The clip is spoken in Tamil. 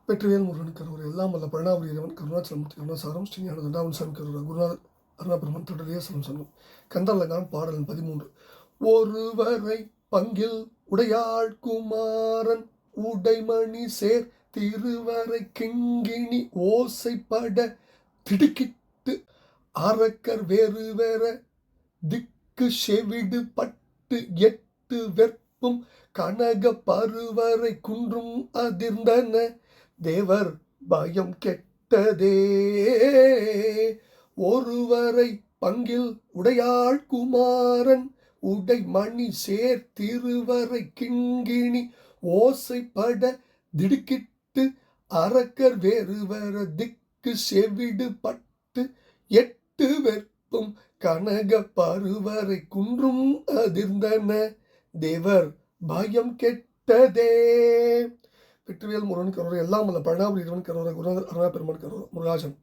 வெற்றிவேல் முருகன் கருவூர் எல்லாம் வல்ல பழனாபுரி இறைவன் கருணாச்சலமூர்த்தி கருணாசாரம் ஸ்ரீஞான தண்டாவன் சாமி கருவூர் குருநாதர் அருணாபெருமன் தொடரிய சனம் கந்தலங்கானம் பாடல் 13. ஒருவரை பங்கில் உடையாள் குமாரன் உடைமணி சேர் திருவரை கிங்கிணி ஓசைப்பட திடுக்கிட்டு அரக்கர் வேறு வேற திக்கு செவிடு பட்டு எட்டு வெற்பும் கனக பருவரை குன்றும் அதிர்ந்தன தேவர் பயம் கெட்டதே. ஒருவரை பங்கில் உடையாள் குமாரன் உடைமணி சேர் திருவரை கிங்கிணி ஓசைப்பட திடுக்கிட்டு அரக்கர் வேறு வேற திக்கு செவிடு பட்டு எட்டு வெற்பும் கனக பருவரை குன்றும் அதிர்ந்தன தேவர் பயம் கெட்டதே. வெற்றிவேல் முருகன் கருவூர் எல்லாம் வல்ல பழனாபுரி இறைவன் கருவூர் குருநாதர் அருணாபெருமன் கருவூர் முருகாஜன்.